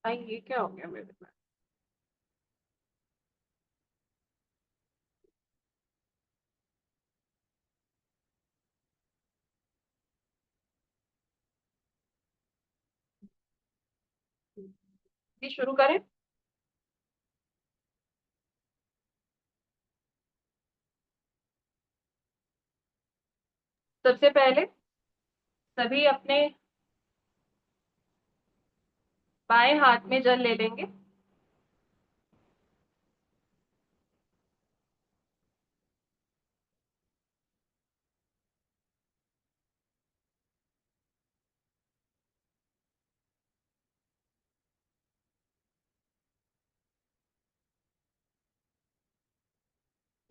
भाई ये क्या हो गया मेरे में। ये शुरू करें। सबसे पहले सभी अपने बाएं हाथ में जल ले लेंगे।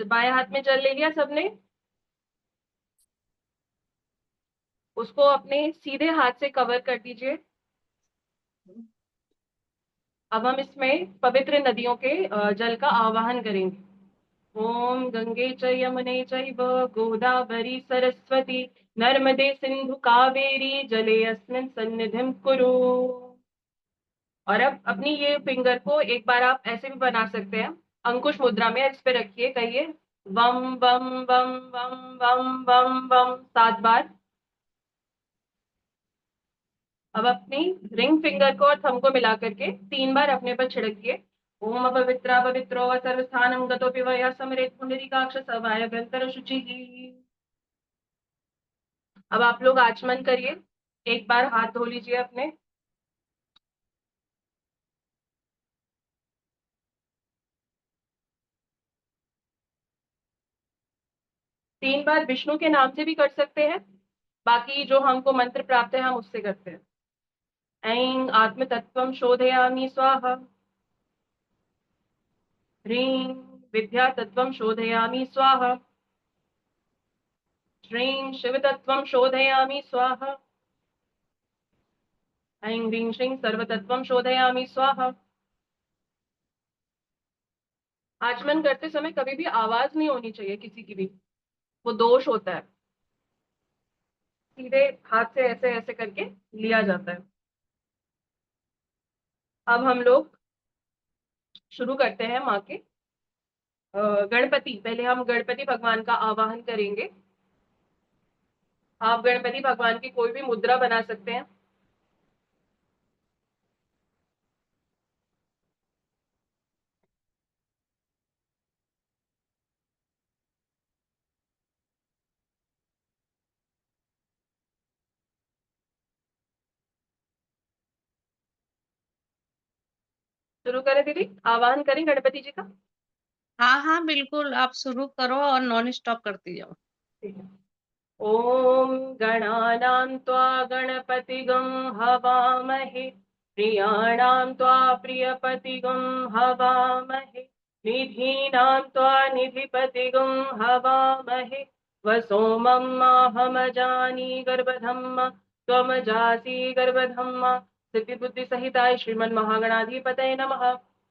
तो बाएं हाथ में जल ले लिया सबने। उसको अपने सीधे हाथ से कवर कर दीजिए। अब हम इसमें पवित्र नदियों के जल का आवाहन करेंगे। ओम गंगे च यमुने चैव गोदावरी सरस्वती नर्मदे सिंधु कावेरी जले अस्मिन् सन्निधिं कुरु। और अब अपनी ये फिंगर को एक बार आप ऐसे भी बना सकते हैं, अंकुश मुद्रा में इस पे रखिए, कहिए वम वम वम वम वम वम वम 7 बार। अब अपनी रिंग फिंगर को और थंब को मिला करके 3 बार अपने पर छिड़किए। ओम पवित्रा पवित्रो व सर्वस्थानम गतोपि वयः स्मरेत् पुंडरीकाक्ष सभायाभ्यंतर शुचिः। अब आप लोग आचमन करिए। एक बार हाथ धो लीजिए अपने। 3 बार विष्णु के नाम से भी कर सकते हैं। बाकी जो हमको मंत्र प्राप्त है हम उससे करते हैं। ऐं आत्मतत्त्वं शोधयामि स्वाहा। ह्रीं विद्यातत्त्वं शोधयामि स्वाहा। श्रीं शिवतत्त्वं शोधयामि स्वाहा। ऐं ह्रीं श्रीं सर्वतत्त्वं शोधयामि स्वाहा। आचमन करते समय कभी भी आवाज नहीं होनी चाहिए किसी की भी, वो दोष होता है। सीधे हाथ से ऐसे ऐसे करके लिया जाता है। अब हम लोग शुरू करते हैं माँ के गणपति। पहले हम गणपति भगवान का आवाहन करेंगे। आप गणपति भगवान की कोई भी मुद्रा बना सकते हैं। शुरू करें दीदी, आवाहन करें गणपति जी का। हाँ हाँ बिल्कुल, आप शुरू करो और नॉन स्टॉप करती जाओ। ठीक है। ओम गणानां त्वा गणपतिगं हवामहे प्रियाणां त्वा प्रियपतिगं हवामहे निधीनां त्वा निधिपतिगं हवामहे वसोमं माहमजानि गर्भधम्म त्वमजासि गर्भधम्म। सिद्धि बुद्धि सहिताय श्रीमन् महागणाधिपतये नमः।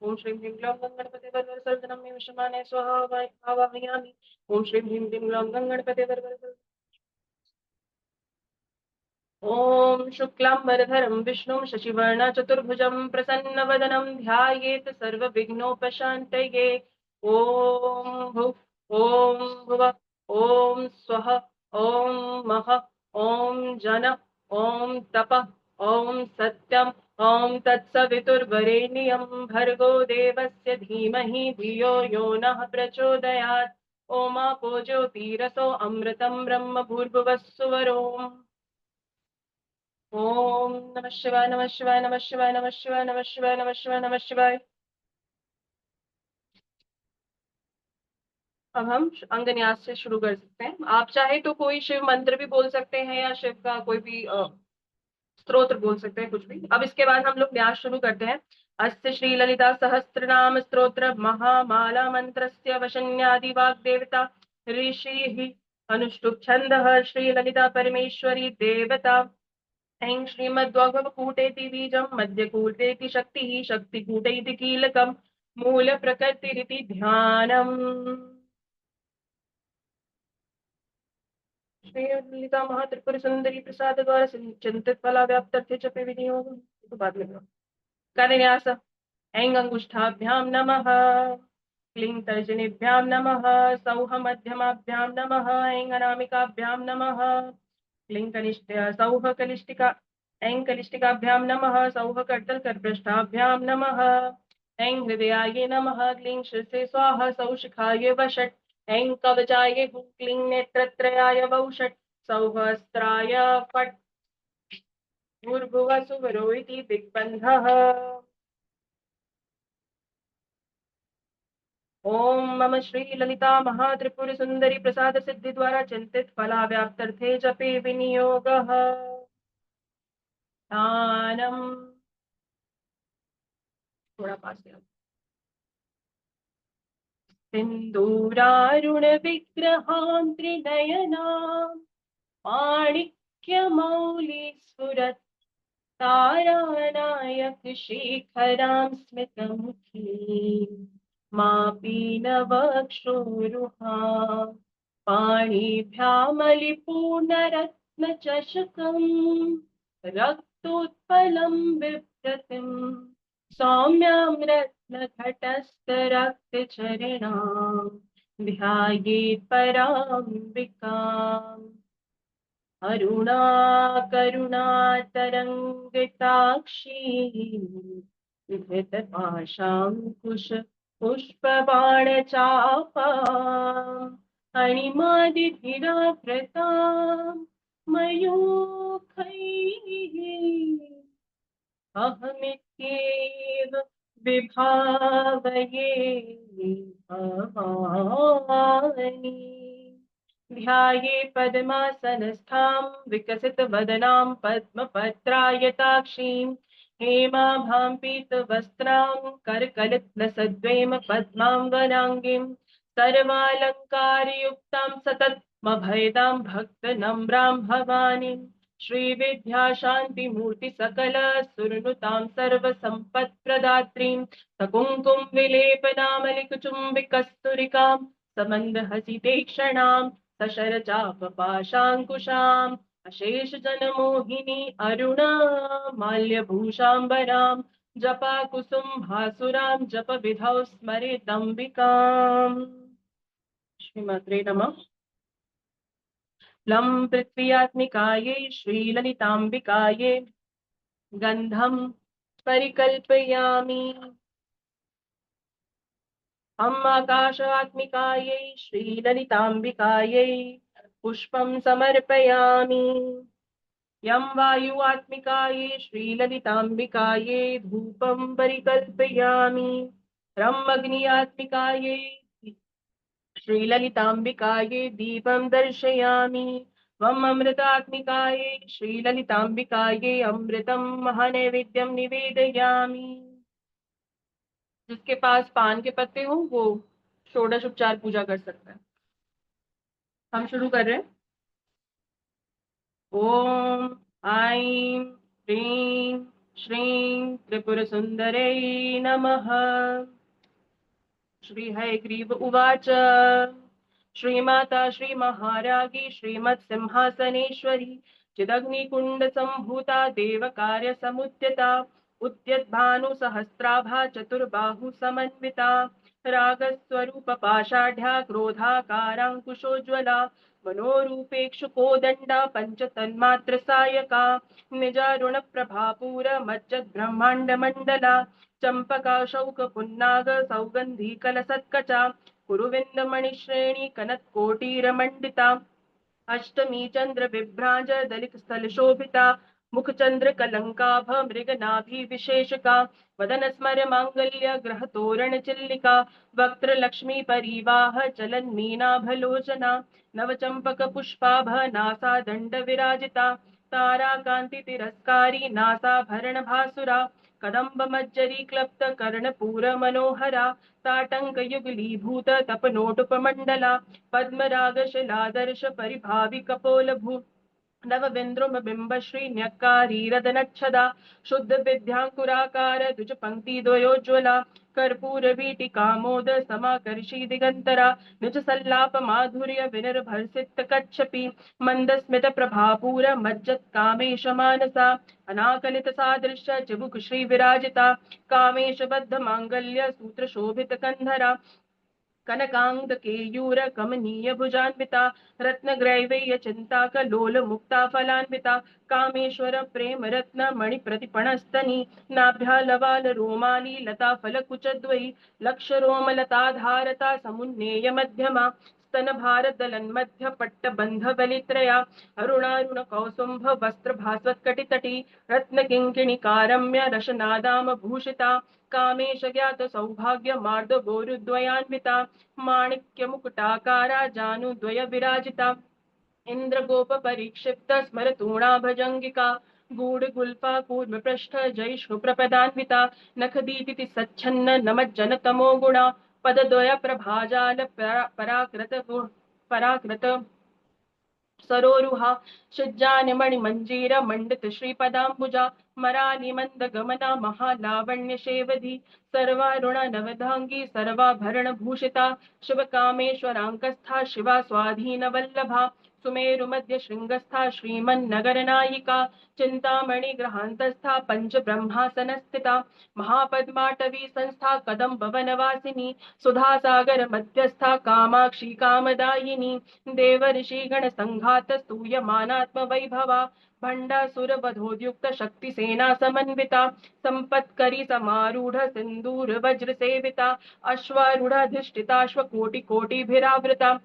ओम श्रीं ह्रीं क्लीं गणपते वरवरं सर्वधनं मे विषमाने स्वाहा आवाहयामि। ओम श्रीं ह्रीं क्लीं गणपते वरवरं ओम शुक्लांबरधरं विष्णुं शशिवर्णं चतुर्भुजं प्रसन्नवदनं ध्यायेत् सर्वविघ्नोपशान्तये। ओम भुव ओम भुव ओम स्वः ओम मः ओम जन ओम तप ओम सत्यम ओम तत्सवितुर्वरेण्यं भर्गो देवस्य धीमहि धियो यो नः प्रचोदयात्। ओमापो ज्योतिरसो अमृतं ब्रह्म भूर्भुवः सुवरोम्। ओम नमः शिवाय नमः शिवाय नमः शिवाय नमः शिवाय नमः शिवाय नमः शिवाय नमः शिवाय। अब हम अंग न्यास से शुरू कर सकते हैं। आप चाहे तो कोई शिव मंत्र भी बोल सकते हैं या शिव का कोई भी स्तोत्र बोल सकते हैं, कुछ भी। अब इसके बाद हम लोग न्यास शुरू करते हैं। अस्य श्री ललिता सहस्त्रनाम स्तोत्र महामाला मंत्रस्य वशन्यादि वाग्देवता ऋषि अनुष्टुप छंदः श्री ललिता परमेश्वरी देवता। ऐं श्रीमद्वग्भवकूटेति बीजं मध्यकूटेति शक्तिः शक्तिकूटैति कीलकं मूलप्रकृतिरिति ध्यानम्। श्रीललिता महात्रिपुर सुंदरी प्रसाद द्वारा चिंतित फला व्याप्त च विनियोग। तो बाद में करो। करन्यास ऐं अंगुष्ठाभ्यां नमः, क्लीं तर्जनीभ्यां नमः, सौः मध्यमाभ्यां नमः, ऐं अनामिकाभ्यां नमः, क्लीं सौः कनिष्ठिका, ऐं कनिष्ठिकाभ्यां नमः, सौः कर्तलकरपृष्ठाभ्यां नमः, ऐं हृदयाय नमः, क्लीं शिरसे स्वाहा, सौः शिखाय वषट्, ऐं कवचाय हुं, क्लीं नेत्रत्रयाय वौषट्, सौः अस्त्राय फट्, भूर्भुवः सुवरो इति दिग्बन्धः। ओम मम श्री ललिता महात्रिपुर सुंदरी प्रसाद सिद्धि द्वारा चिंतित फलाव्याप्तर्थे जपे विनियोगः। दानम, थोड़ा पास ले आओ। सिंदूरारुण विग्रहां त्रिनयनां, माणिक्यमौलि स्फुरत् तारानायक शेखरां स्मितमुखीं, मापीनवक्षोरुहां, पाणिभ्यामलिपूर्णरत्नचषकम्, रक्तोत्पलं बिभ्रतिं, सौम्यां रत्नघटस्थरक्तचरणां, ध्यायेत् पराम्बिकाम्। अरुणाकरुणातरङ्गिताक्षी, विधृतपाशाङ्कुश पुष्पबाणचापाम्, अणिमादिभिरावृतां मयूखैः, अहमित्येव विभावये भवानी। ध्याये पद्मासनस्थां विकसितवदनां पद्मपत्रायताक्षीं, हेमाभां पीतवस्त्रां करकलितलसद्वैम पद्मां वराङ्गीं, सर्वालङ्कारयुक्तां सततमभयदां भक्तनम्रां भवानीं, श्रीविद्याशान्तिमूर्ति सकल सुरनुतां सर्वसम्पत्प्रदात्रीं, सकुङ्कुम विलेपनामलिकचुम्बिकस्तुरिकां, समन्दहसितेक्षणां, सशरचापपाशाङ्कुशाम्, अशेष जनमोहिनी अरुणा माल्यभूषाम्बरां, जपाकुसुम भासुरां जप विधौ स्मरेदम्बिकाम्। श्रीमात्रे नमः। लं पृथ्व्यात्मिकायै श्रीललिताम्बिकायै गन्धं परिकल्पयामि। आकाशात्मिकायै श्रीललिताम्बिकायै पुष्पं समर्पयामि। यं वायुआत्मिकायै श्रीललिताम्बिकायै धूपं परिकल्पयामि। रं अग्न्यात्मिकायै श्रीललिताम्बिकायै दीपं दर्शयामि। वं अमृतात्मिकायै श्रीललिताम्बिकायै अमृतं महानैवेद्यं निवेदयामि। जिसके पास पान के पत्ते हो वो षोडश उपचार पूजा कर सकता है। हम शुरू कर रहे हैं। ओम ऐं ह्रीं श्रीं त्रिपुर सुंदरै नमः। श्री हयग्रीव उवाच। श्रीमाता श्रीमहारागी श्रीमत्सिंहासनेश्वरी चिदग्निकुंड संभूता देवकार्य समुद्यता उद्यद्भानुसहस्राभा चतुर्बाहु समन्विता रागस्वरूप पाषाढ्या क्रोधाकाराङ्कुशोज्ज्वला मनोरूपेक्षुकोदण्डा पंचतन्मात्र सायका निजारुण प्रभापूर मज्जद ब्रह्मांड मंडला चंपका शौक पुन्नाग सौगंधी कलसत्कचा कुरुविंदमणिश्रेणी कनत्कोटीरमण्डिता अष्टमी चंद्र विभ्राज दलित स्थल शोभिता मुखचंद्र कलंकाभ मृगनाभि विशेषका वदन स्मर मांगल्य ग्रह तोरण चिल्लिका वक्त्र लक्ष्मी परिवाह चलन मीनाभलोचना नवचंपक पुष्पाभ नासा दंड विराजिता तारा कांति तिरस्कारी नासाभरण भासुरा कदम्ब मज्जरी क्लप्त कर्णपूर मनोहरा ताटंक युगलीभूत तपनोटुपमंडला पद्मराग शिलादर्श परिभावि कपोल भू नवविन्द्रुम बिंब श्री न्यक्कारीरदनच्छदा शुद्ध विद्यांकुराकार द्विज पंक्ति द्वयोज्ज्वला कर्पूर वीटिकामोद समाकर्षी दिगंतरा निज सल्लाप माधुर्य विनिर्भरसित कच्छपि मंदस्मित प्रभापूर मज्जत कामेश मानसा अनाकलित सादृश्य चिबुक श्री विराजिता कामेश बद्ध मांगल्य सूत्र शोभित कंधरा कनकांग केयूर कमनीय भुजान्विता रत्नग्रैवेय चिंता कलोल मुक्ता फलान्विता कामेश्वर प्रेम रत्न मणि प्रतिपणस्तनी नाभ्यालवाल रोमाली लता फलकुचद्वयी लक्ष रोमलता धारता समुन्नेय मध्यमा स्तन भारदलन्मध्य पट्टबन्ध बलित्रया अरुणारुण कौसुम्भ वस्त्र भास्वत्कटितटी रत्न किङ्किणिकारम्य रशनादाम भूषिता कामेश ज्ञात सौभाग्य मार्द गोरुद्वयान्विता माणिक्य मुकुटाकारा जानुद्वय विराजिता इंद्रगोप परिक्षिप्त स्मरतूणा भजंगिका गूढ़ गुल्फा कूर्म पृष्ठ जैष्णु प्रपदान्विता नखदीति सच्छन्न नमज्जन तमो गुणा पदद्वय प्रभाजाल पराकृत पराकृत सरोरुहा शुज्जानिमणि मंजीर मंडित श्रीपदाम्बुजा मराली मंद गमना महालावण्य शेवधि सर्वारुण नवधांगी सर्वाभरण भूषिता शिव कामेश्वरांकस्था शिवा स्वाधीन वल्लभा सुमेरु मध्य श्रृंगस्था श्रीमन्नगर नायिका चिंतामणि ग्रहांतस्था पंच ब्रह्मासन स्थिता महापद्माटवी संस्था कदम्ब वनवासिनी सुधा सागर मध्यस्था कामाक्षी कामदायिनी देवर्षि गण संघात स्तूयमानात्म वैभवा भंडासुर वधोद्युक्त शक्ति सेना समन्विता संपत्करी समारूढ़ सिंदूर वज्र सेविता अश्वारूढ़ कोटि कोटिभिरावृता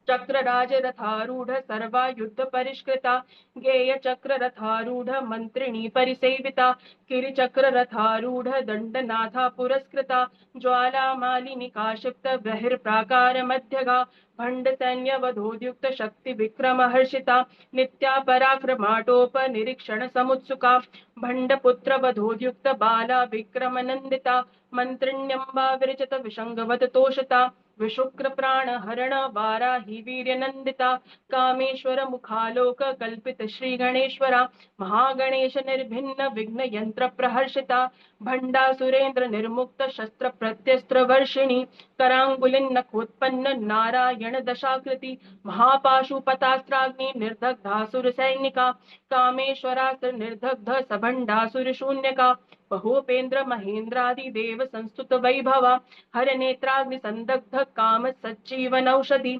चक्र राज रथारूढ़ सर्वायुद्ध परिष्कृता गेय चक्र रथारूढ़ मंत्रिणी परिसेविता किरि चक्र रथारूढ़ दंडनाथा पुरस्कृता ज्वाला मालिनी काशिप्त बहिर्प्राकार मध्यगा भंड सैन्य वधोद्युक्त शक्ति विक्रम हर्षिता नित्या पराक्रमाटोप निरीक्षण समुत्सुका भंड पुत्र वधोद्युक्त बाला विक्रम नंदिता मंत्रिण्यंबा विरचित विषंगवत तोषिता विशुक्र प्राण हरण वाराही वीर्य नंदिता कामेश्वर मुखालोक कल्पित श्री गणेश्वरा महागणेश निर्भिन्न विघ्न यंत्र प्रहर्षिता भंडा सुरेंद्र निर्मुक्त शस्त्र प्रत्यस्त्र वर्षिणी करांगुलिन नखोत्पन्न नारायण दशाकृति महापाशुपतास्त्राग्नि निर्दग्धासुर सैनिका कामेश्वरास्त्र निर्दग्ध सभंडासुर शून्यका महोपेन्द्र महेन्द्रादि देव संस्तुत वैभवा हर नेत्राग्नि संदग्ध काम सच्जीवन औषधि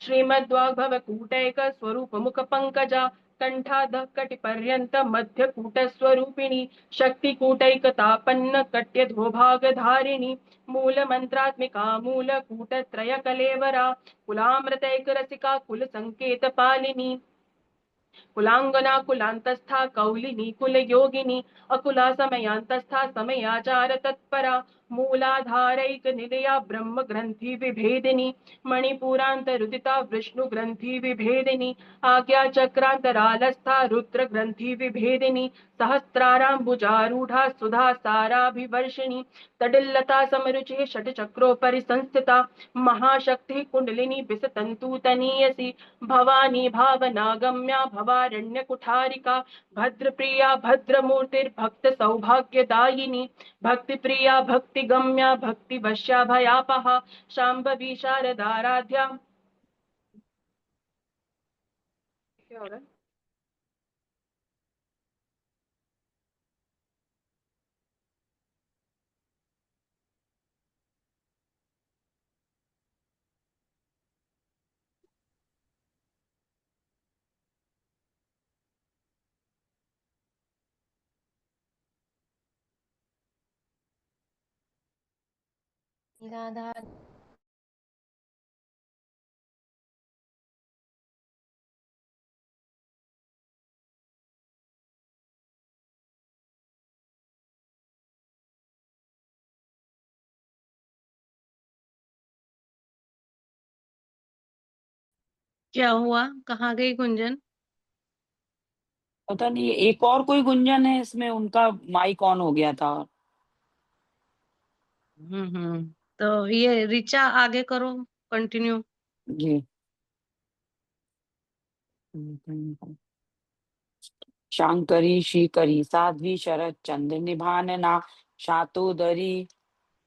श्रीमद्वाग्भव कूटैक स्वरूप मुख पंकजा कंठाध कटि पर्यंत मध्य कूट स्वरूपिणी शक्ति कूटैकतापन्न कट्यधोभाग धारिणी मूल मंत्रात्मिका मूल कूट त्रय कलेवरा कुलामृतैक रसिका कुल संकेत पालिनी कुलांगना कुलांतस्था कौलिनी कुल योगिनी अकुला समयांतस्था समयाचार तत्परा मूलाधारैक निलया ब्रह्म ग्रंथि विभेदिनी मणिपुरांत रुदिता विष्णु ग्रंथि विभेदिनी आज्ञा चक्रांतरालस्था रुद्र ग्रंथि विभेदिनी सहस्रारांबुजारूढ़ा सुधा साराभिवर्षिणी तडिल्लता समरुचि षट चक्रोपरि संस्थिता महाशक्ति कुंडलिनी बिसतंतु तनीयसी भवानी भावनागम्या भवारण्य कुठारिका भद्रप्रिया भद्रमूर्तिर्भक्त सौभाग्यदायिनी भक्तिप्रिया भक्तिगम्या भक्तिवश्या भयापहा शांभवी शारदाराध्या क्या हो रहा है? राधा क्या हुआ? कहाँ गई गुंजन? पता नहीं, एक और कोई गुंजन है इसमें, उनका माइक ऑन हो गया था। तो ये ऋचा आगे करो, कंटिन्यू। जी। शांकरी श्रीकरी साध्वी शरद चंद्र निभानना शातोदरी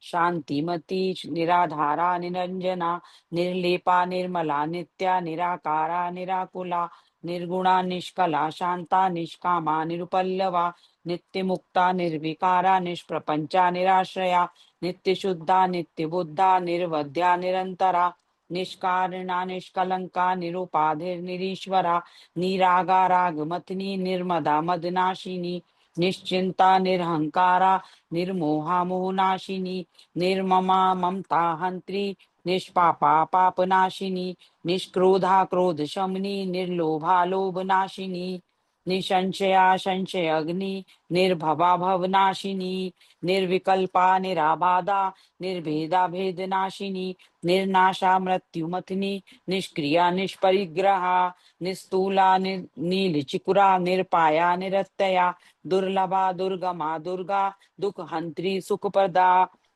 शांतिमती निराधारा निरंजना निर्लेपा निर्मला नित्या निराकारा निराकुला निर्गुणा निष्कला शांता निष्कामा निरुपल्लवा नित्यमुक्ता निर्विकारा निष्प्रपंचा निराश्रया नित्यशुद्धा नित्यबुद्धा निर्वध्या निरंतरा निष्कारणा निष्कलंका निरुपाधिर्निरीश्वरा निरागा रागमथिनी निर्मदा मदनाशिनी निश्चिंता निरहंकारा निर्मोहा मोहनाशिनी निर्ममा ममता हंत्री निष्पापा पापनाशिनी निष्क्रोधा क्रोध शमनी निर्लोभा लोभनाशिनी निसंशया संशय अग्नि निर्भवा भवनाशिनी निर्विकल्पा निराबाधा निर्भेदा भेदनाशिनी निर्नाशा मृत्युमथिनी निष्क्रिया निष्परिग्रहा निस्तूला नीलचिकुरा निर्पाया निरत्यया दुर्लभा दुर्गमा दुर्गा दुख हंत्री सुखप्रदा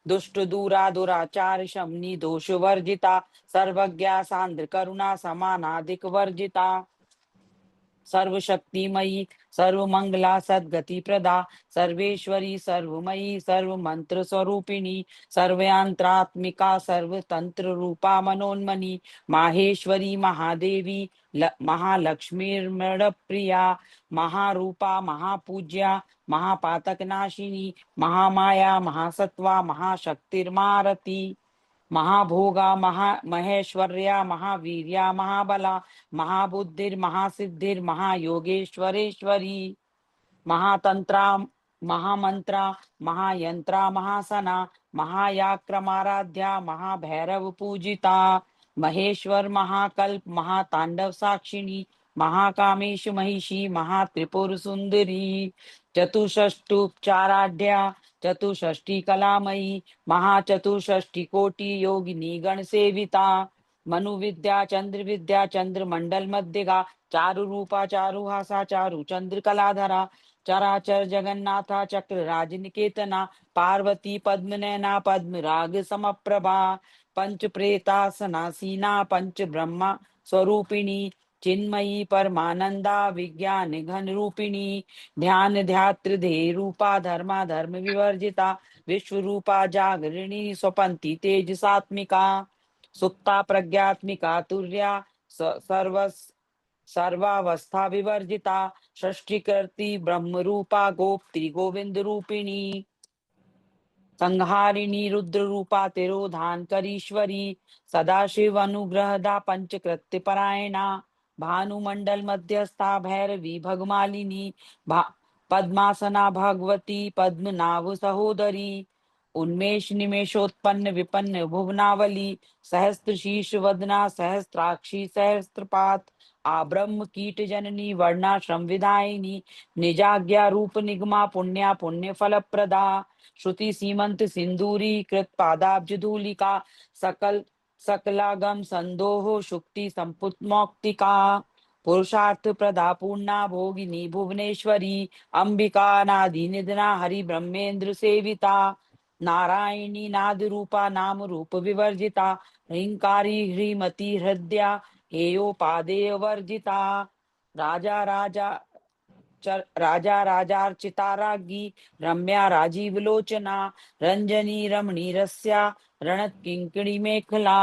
दुष्ट दूरा दुराचार शमनी दोष वर्जिता सर्वज्ञा सांद्र करुणा समानाधिक वर्जिता सर्वशक्तिमयी सर्वमंगला सद्गति प्रदा सर्वेश्वरी सर्वमयी सर्वमंत्र स्वरूपिणी सर्वयंत्रात्मिका सर्वतंत्र रूपा मनोन्मनी माहेश्वरी महादेवी महालक्ष्मीर्मृड प्रिया महारूपा महापूज्या महापातकनाशिनी महामाया महासत्वा महाशक्तिर्मारती महाभोगा महेश्वर्या महावीर्या महाबला महाबुद्धिर महासिद्धिर महायोगेश्वरेश्वरी महातंत्रा महामंत्रा महायंत्रा महासना महायाक्रमाराध्या महाभैरव पूजिता महेश्वर महाकल्प महातांडव साक्षिणी महाकामेश महिषी महात्रिपुर सुंदरी चतुष्टुपचाराढ्या चतुष्टी कलामयी महाचतुष्टी कोटि योगिनी गण सेविता मनु विद्या चंद्र मंडल मध्यगा चारु रूपा चारु हासा चारु चंद्र कलाधरा चराचर जगन्नाथा चक्र राज निकेतना पार्वती पद्मनयना पद्म राग समप्रभा पंच प्रेतासनासीना पंच ब्रह्मा स्वरूपिणी चिन्मयी परमानंदा विज्ञान घन रूपिणी ध्यान ध्यात्र धे रूपा धर्मा धर्म विवर्जिता विश्व रूपा जागरिणी स्वपंथी तेज सात्मिका सुप्ता प्रज्ञात्मिका तुर्या सर्वावस्था विवर्जिता षष्ठीकृति ब्रह्म रूपा गोप्त्री गोविंद रूपिणी संहारिणी रुद्र रूपा तिरोधान करीश्वरी सदाशिव अनुग्रहदा पंचकृत्य परायणा भानुमंडल मध्यस्था भैरवी भगमालिनी पद्मासना भगवती पद्मनाभ सहोदरी उन्मेष निमेषोत्पन्न विपन्न भुवनावली सहस्त्र शीर्ष वदना सहस्त्राक्षी सहस्त्रपात आब्रह्म कीट जननी वर्णाश्रम विधायिनी निजाज्ञा रूप निगमा पुण्या पुण्य फल प्रदा श्रुति सीमंत सिंदूरी कृत पादाब्ज धूलिका सकल सकलागम संदोह शुक्ति संपुत मौक्तिका पुरुषार्थ प्रदा पूर्णा भोगिनी भुवनेश्वरी अंबिका नादि निधना हरि ब्रह्मेंद्र सेविता नारायणी नाद रूपा नाम रूप विवर्जिता ह्रींकारी ह्रीमती हृदया हेयोपादेय वर्जिता राजा राजार्चिता राज्ञी रम्या राजीव लोचना रंजनी रमणी रस्या रणत किंकिणी मेखला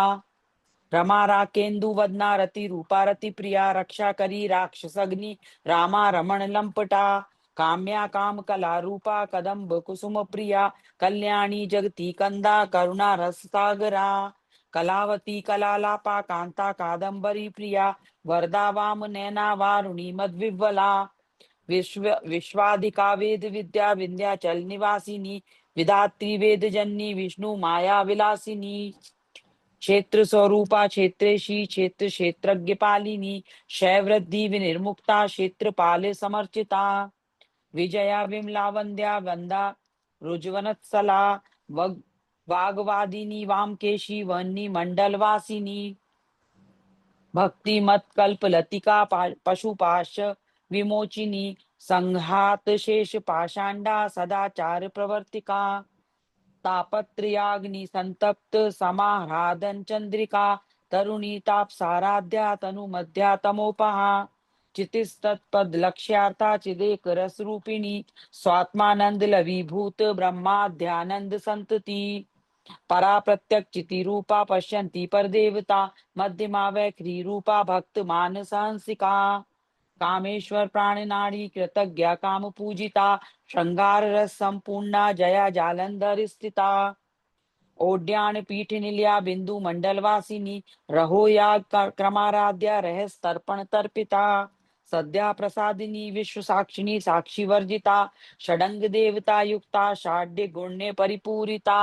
रमा राकेन्दु वदना रति रूपा रति प्रिया रक्षा करी राक्षसग्नि रामा रमण लंपटा काम्या काम कला रूपा कदम्ब कुसुम प्रिया कल्याणी जगती कंदा करुणा रस सागरा कलावती कलालापा कांता कादम्बरी प्रिया वरदा वाम नैना वारुणी मद्विवला विश्वाधिका वेद विद्या विंध्याचल निवासिनी विधात्री वेद जननी विष्णु माया विलासिनी क्षेत्र स्वरूपा क्षेत्रेशी क्षेत्र क्षेत्रज्ञ पालिनी शैवृद्धि विनिर्मुक्ता क्षेत्रपाल समर्चिता विजया विमला वंद्या वंदा रुजवनत्सला वागवादिनी वामकेशी वन्नी मंडलवासिनी भक्ति मत कल्प लतिका पशुपाश विमोचिनी संघात शेष पाषांडा सदाचार प्रवर्तिका तापत्रयाग्नि संतप्त समाह्लादन चंद्रिका तरुणी तापसाराध्या तनु मध्या तमोपहा चितिस्तत्पद लक्ष्यार्था चिदेक रस रूपिणी स्वात्मानंद लवीभूत ब्रह्माध्यानंद संतति परा प्रत्यक्ष चिति रूपा पश्यन्ति पर देवता मध्यमा वैखरी रूपा भक्त मानस हंसिका कामेश्वर प्राण नाड़ी कृतज्ञा काम पूजिता श्रृंगार रस संपूर्णा जया जालंधर स्थिता ओड्यान पीठ निलया बिंदु मंडल वासिनी रहो या क्रमाराध्या रहस तर्पण तर्पिता सद्या प्रसादिनी विश्व साक्षिणी साक्षी वर्जिता षडंग देवता युक्ता षाड्य गुण्य परिपूरिता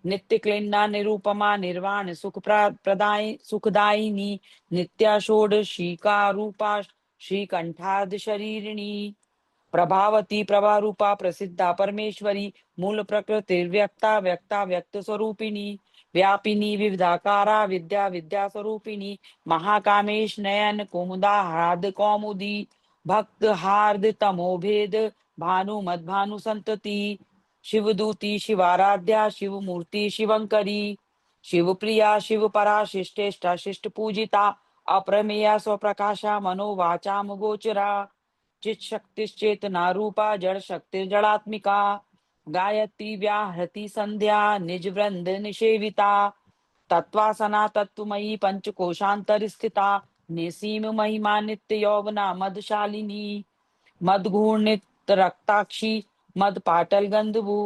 नित्य क्लिन्ना निरूपमा निर्वाण सुख प्रदाय सुखदायिनी नित्या षोडशीका रूपा श्रीकंठाद शरीरिणी प्रभावती प्रभा रूपा प्रसिद्धा परमेश्वरी मूल प्रकृति व्यक्ता व्यक्ता व्यक्त स्वरूपिणी व्यापिनी विविधाकारा विद्या विद्या स्वरूपिणी महाकामेश नयन कुमुदा हार्द कौमुदी भक्त हार्द तमोभेद भानु मद भानु संतति शिवदूती शिवाराध्या शिव मूर्ति शिवंकरी शिव प्रिया शिव परा शिष्टेष्टा शिष्ट पूजिता अप्रमेया स्वप्रकाशा मनोवाचा गोचरा चित शक्तिश्चेतना रूपा जड़ शक्ति जड़ात्मिका गायत्री व्याहृति संध्या निज वृंद निषेविता तत्वासना तत्वमयी पंचकोशांतर स्थिता निसीम महिमा नित्य यौवना मदशालिनी मदघूर्णित रक्ताक्षी मद पाटल गंधभू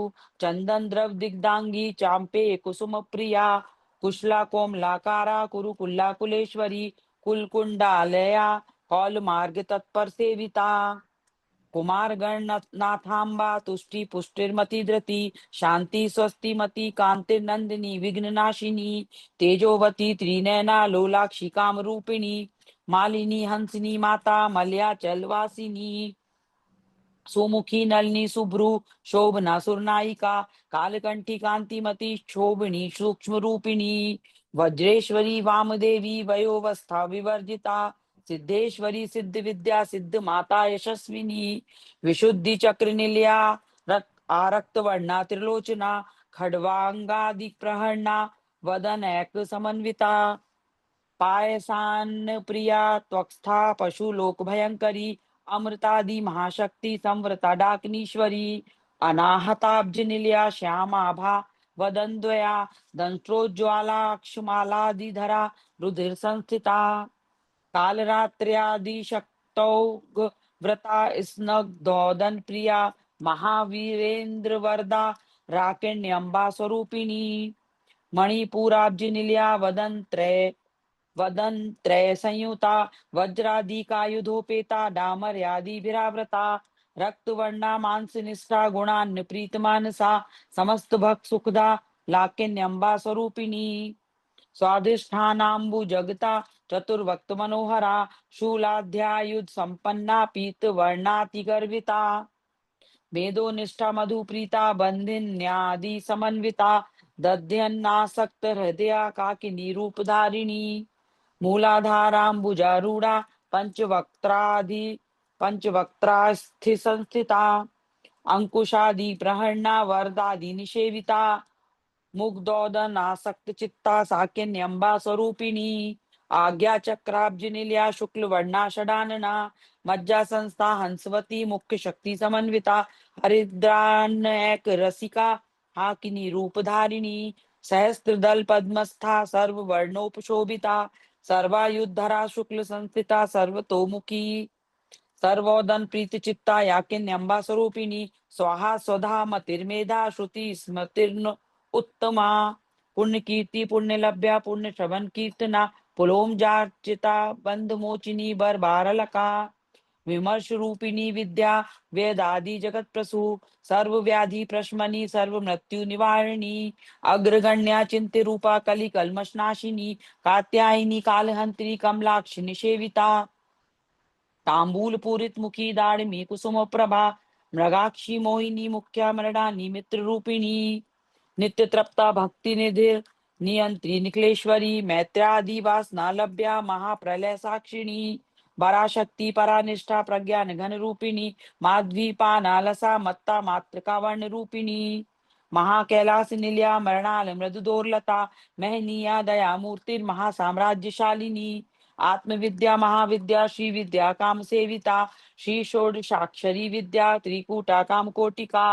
चंदन द्रव दिग्दांगी चांपे कुसुम प्रिया कुशला कोमलाकारा कुरुकुल्ला कुलेश्वरी कुलकुंडालया कौल मार्ग तत्पर सेविता कुमार गण नाथाम्बा तुष्टि पुष्टिर्मति धृति शांति स्वस्ति मति कांति नंदिनी विघ्न नाशिनी तेजोवती त्रिनयना लोलाक्षी काम रूपिणी मालिनी हंसिनी माता मलयाचल वासिनी सुमुखी नलिनी सुभ्रु शोभना सुरनायिका कालकंठी कांतिमती शोभिनी सूक्ष्म रूपिणी वज्रेश्वरी वामदेवी वयोवस्था विवर्जिता सिद्धेश्वरी सिद्ध विद्या सिद्ध माता यशस्विनी विशुद्धि चक्र निलया आरक्त वर्णा त्रिलोचना खड्वांगादि प्रहरणा वदन एक समन्विता पायसान प्रिया त्वक्स्था पशु लोक भयंकरी अमृतादि महाशक्ति संवृता डाकनीश्वरी अनाहताब्ज निलया श्यामाभा वदन्द्वया दंष्ट्रोज्ज्वाला अक्षमालादिधरा रुधिर संस्थिता कालरात्र्यादि शक्तौ व्रता स्नग्धोदन प्रिया महावीरेन्द्र वरदा राकिण्यंबा स्वरूपिणी मणिपुराब्ज निलया वदन त्रय संयुता वज्रादिकायुधोपेता डामर्यादिभिरावृता रक्तवर्णा मांस निष्ठा गुणान् प्रीत मानसा समस्त भक्त सुखदा लाकिन्यंबा स्वरूपिणी स्वाधिष्ठानाम्बु जगता चतुर्भक्त मनोहरा शूलाध्यायुध संपन्ना पीत वर्णाति गर्विता वेदो निष्ठा मधुप्रीता बंधिन्यादि समन्विता दध्यन्नासक्त हृदया काकिनी रूपधारिणी मूलाधाराम्बुजारूढ़ा पंचवक्त्रास्थि संस्थिता अंकुशादि प्रहरणा वरदादि निषेविता मुग्धोदनासक्त चित्ता साकिन्यंबा स्वरूपिणी आज्ञा चक्राब्ज निलया शुक्ल वर्णा षडानना मज्जा संस्था हंसवती मुख्य शक्ति समन्विता हरिद्रान एक रसिका हाकिनी रूपधारिणी सहस्त्र दल पद्मस्था सर्व वर्णोपशोभिता सर्वायुधरा शुक्ल संस्थिता सर्वतोमुखी सर्वोदन प्रीत चित्ता याकिन्यंबा स्वरूपिणी स्वाहा स्वधा मतिर्मेधा श्रुति स्मृतिर्न उत्तमा पुण्य कीर्ति पुण्य लभ्या पुण्य श्रवण कीर्तना पुलोम जार्चिता बंध मोचिनी बर बारलका विमर्श रूपिणी विद्या वेदादि जगत प्रसु सर्व व्याधि प्रशमनी सर्व मृत्यु निवारिणी अग्रगण्या चिंत्य रूपा कलि कल्मषनाशिनी कात्यायिनी कालहंत्री कमलाक्ष निषेविता तांबूल पूरित मुखी दाड़मी कुसुम प्रभा मृगाक्षी मोहिनी मुख्या मृडानी मित्र रूपिणी नित्य तृप्ता भक्ति निधिर नियंत्री निखिलेश्वरी मैत्रादि वासना लभ्या महाप्रलय साक्षिणी पराशक्ति परानिष्ठा प्रज्ञान घन रूपिणी माध्वी पानालसा मत्ता मातृका वर्ण रूपिणी महाकैलास निलया मरणाल मृदु दोर्लता महनीया दया मूर्ति महासाम्राज्यशालिनी आत्मविद्या महाविद्या श्री विद्या काम सेविता श्री षोडशाक्षरी विद्या त्रिकूटा काम कोटिका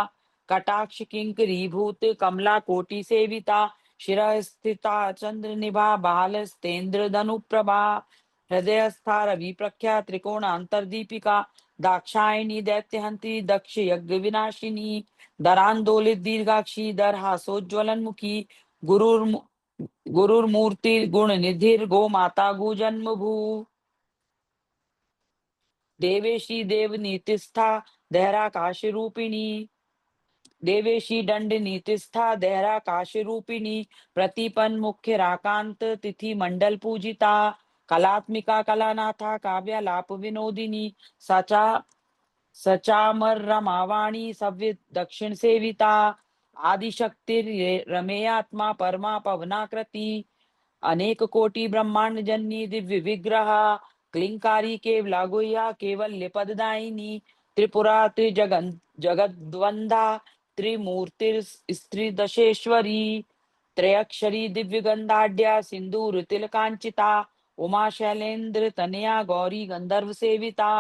कटाक्ष किंकरी भूत कमला कोटि सेविता शिरः स्थिता चंद्र निभा बालस्तेन्द्र धनुप्रभा हृदयस्था रवि प्रख्या त्रिकोणांतरदीपिका दाक्षायणी दैत्यहंत्री दक्ष यज्ञ विनाशिनी दरांदोलित दीर्घाक्षी दरहासोज्ज्वलन्मुखी गुरुर् गुरुर्मूर्ति गुण निधिर गो माता गो जन्म भू देवेशी देव नीतिस्था दहराकाश रूपिणी देवेशी दंड नीतिस्था दहराकाश रूपिणी प्रतिपन मुख्य राकांत तिथि मंडल पूजिता कलात्मिका कलानाथा काव्यालाप विनोदिनी सचा सचामर रमावाणी सव्य दक्षिण सेविता आदिशक्ति रमेयात्मा परमा पवनाकृति अनेक कोटि ब्रह्मांड जननी दिव्य विग्रह क्लिंकारी केवला गुह्या केवल्य पददायिनी त्रिपुरा त्रिजगन जगद्वंदा त्रिमूर्तिर स्त्री दशेश्वरी त्रयक्षरी दिव्य गंधाढ्या सिंदूर तिलकांचिता उमा शैलेंद्र तनया गौरी गंधर्व सेविता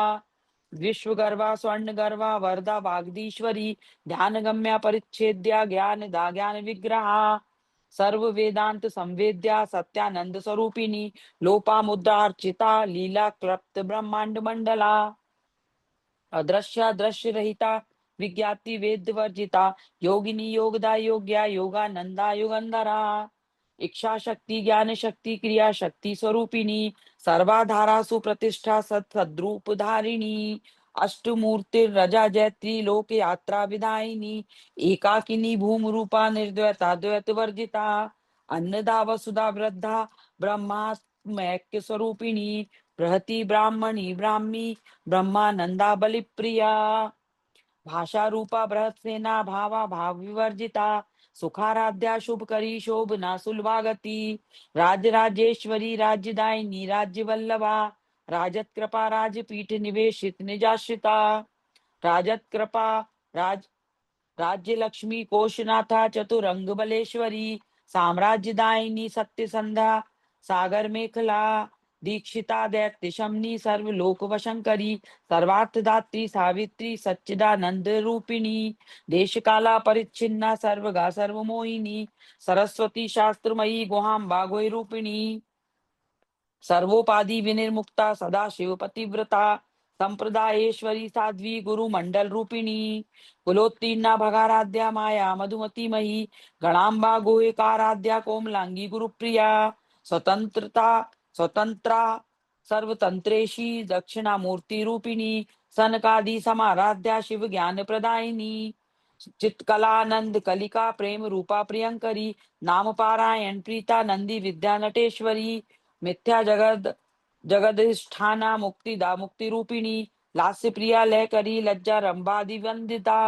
विश्वगर्भा स्वर्णगर्भा वरदा वागदीश्वरी ध्यानगम्या परिच्छेद्या ज्ञान दा ज्ञान विग्रहा सर्व वेदांत संवेद्या सत्यानंद स्वरूपिणी लोपा मुद्रार्चिता लीला क्लप्त ब्रह्मांड मंडला अदृश्य दृश्य रहिता विज्ञाति वेद वर्जिता योगिनी योगदा योग्या योगानंदा युगंधरा इच्छा शक्ति ज्ञान शक्ति क्रिया शक्ति स्वरूपिणी सर्वाधारा सुप्रतिष्ठा सद्रूप धारिणी अष्टमूर्ति रजा जैत्री लोक यात्रा विधायिनी एकाकिनी भूम रूपा निर्द्वैता द्वैत वर्जिता अन्नदा वसुधा वृद्धा ब्रह्मात्मैक्य स्वरूपिणी बृहति ब्राह्मणी ब्राह्मी ब्रह्मानंदा बलिप्रिया भाषा रूपा बृहत सेना भावा भाव विवर्जिता सुखाराध्या शुभकरी शोभना सुलभागति राज्य राज्येश्वरी राज्यदायिनी राज्य वल्लभा राजत कृपा राजपीठ निवेशित निजाश्रिता राजत कृपा राज राज्य लक्ष्मी कोशनाथा चतुरंग बलेश्वरी साम्राज्यदायिनी सत्य संध्या सागर मेखला दीक्षिता दैत्य शमनी सर्वलोक वशंकरी सर्वार्थदात्री सावित्री सच्चिदानंद रूपिणी देश काला परिच्छिन्ना सर्वगा सर्वमोहिनी सरस्वती शास्त्रमयी गुहाम्बा गोई रूपिणी सर्वोपाधि विनिर्मुक्ता सदा शिव पतिव्रता संप्रदायेश्वरी साध्वी गुरु मंडल रूपिणी कुलोत्तीर्णा भगाराध्या माया मधुमती मही गणाम्बा गोहिकाराध्या कोमलांगी गुरुप्रिया स्वतंत्रता स्वतंत्रा सर्वतंत्रेशी दक्षिणामूर्ति रूपिणी सनकादि समाराध्या शिव ज्ञान प्रदायिनी चित्कलानंद कलिका प्रेम रूपा प्रियंकरी नाम पारायण प्रीता नंदी विद्या नटेश्वरी मिथ्या जगदिष्ठाना मुक्तिदा मुक्ति रूपिणी लास्य प्रिया लय करी लज्जा रंबादि वंदिता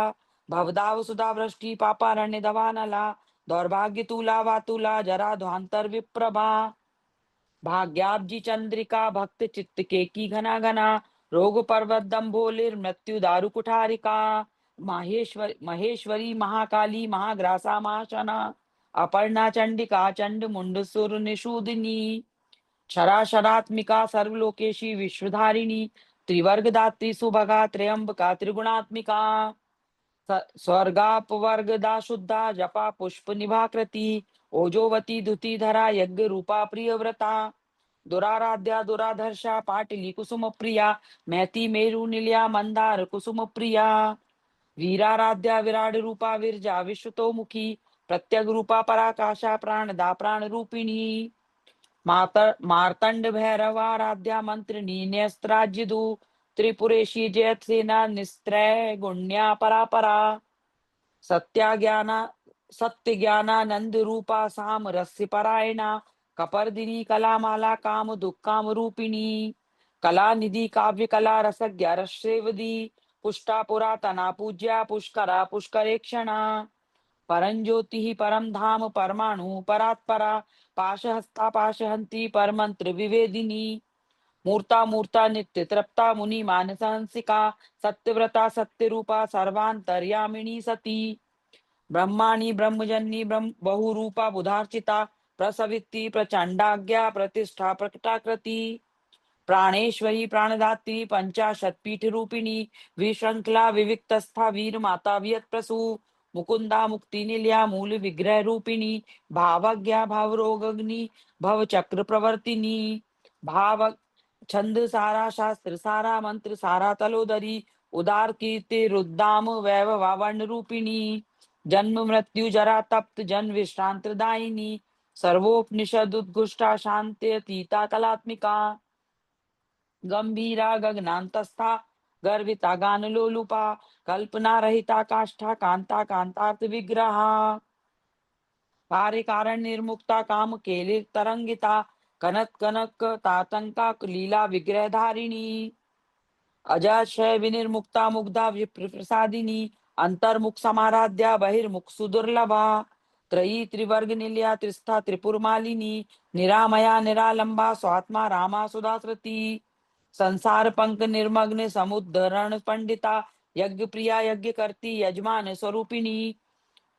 भवदाव सुधा वृष्टि पापारण्य दवानला दौर्भाग्य तुला वातुला जरा ध्वांतर विप्रभा भाग्याब्जी चंद्रिका भक्त चित्त के की घना घना रोग पर्वत दम्भोलिर मृत्यु दारु कुठारिका महेश्वरी महाकाली महाग्रासा महाशना अपर्णा चंडिका चंड मुंड सुर निषूदिनी क्षराशरात्मिका सर्वलोकेशी विश्वधारिणी त्रिवर्गदात्री सुभगा त्र्यंबका त्रिगुणात्मिका स्वर्गापवर्गदा शुद्धा जपा पुष्प निभाकृति ओजोवती धुतिधरा यज्ञ रूपा प्रियव्रता दुराराध्या दुराधर्षा पाटली कुसुम प्रिया मैती मेरु निलया मंदार कुसुम प्रिया वीराराध्या विराट रूपा विरजा विश्वतोमुखी प्रत्यग रूपा पराकाशा प्राणदा प्राण रूपिणी मार्तंड भैरवाराध्या मंत्रिणी न्यस्त्राज्यदु त्रिपुरेशी जयत सेना निस्त्रय गुण्या परापरा सत्य ज्ञानानंद रूपा साम रस्य परायणा कपर्दिनी कलामाला काम दुक्काम रूपिणी कला निधि काव्य कला रसज्ञा रसेवदी पुष्टा पुरातना पूज्या पुष्करा पुष्करेक्षणा परंज्योति परम धाम परमाणु परात्परा पाशहस्ता पाशहंती परमंत्र विवेदिनी मूर्ता मूर्ता नित्य तृप्ता मुनि मानस हंसिका सत्यव्रता सत्य रूपा सर्वांतर्यामिनी सती ब्रह्माणी ब्रह्मजन्नी ब्रह्म बहुरूपा बुधार्चिता प्रसवित्री प्रचंडाज्ञा प्रतिष्ठा प्रकटाकृति प्राणेश्वरी प्राणदात्री पंचाशत पीठ रूपिणी विश्रंखला विविक्तस्था वीर माता वियत प्रसू मुकुंदा मुक्ति निलया मूल विग्रह रूपिणी भावज्ञा भावरोगग्नि भव चक्र प्रवर्तिनी भाव छंद सारा शास्त्र सारा मंत्र सारा तलोदरी उदार कीर्ति रुद्दाम वैभवावर्ण रूपिणी जन्म मृत्यु जरा तप्त जन विश्रांत दायिनी सर्वोपनिषद उद्घुष्टा शांत्यतीता कलात्मिका गंभीरा गगनांतस्था गर्विता गान लोलुपा कल्पना रहिता काष्ठा कांता कांतार्थ विग्रहा कार्य कारण निर्मुक्ता काम केले तरंगिता कनक कनक तातंका लीला विग्रह धारिणी अजाशय विनिर्मुक्ता मुग्धा विप्र प्रसादिनी अंतर्मुख समाराध्या बहिर्मुख सुदुर्लभा त्रयी त्रिवर्ग निलया त्रिस्था त्रिपुर मालिनी निरामया निरालंबा स्वात्मा रामा सुधाकृति संसार पंक निर्मग्न समुद्धरण पंडिता यज्ञ प्रिया यज्ञ करती यजमान स्वरूपिणी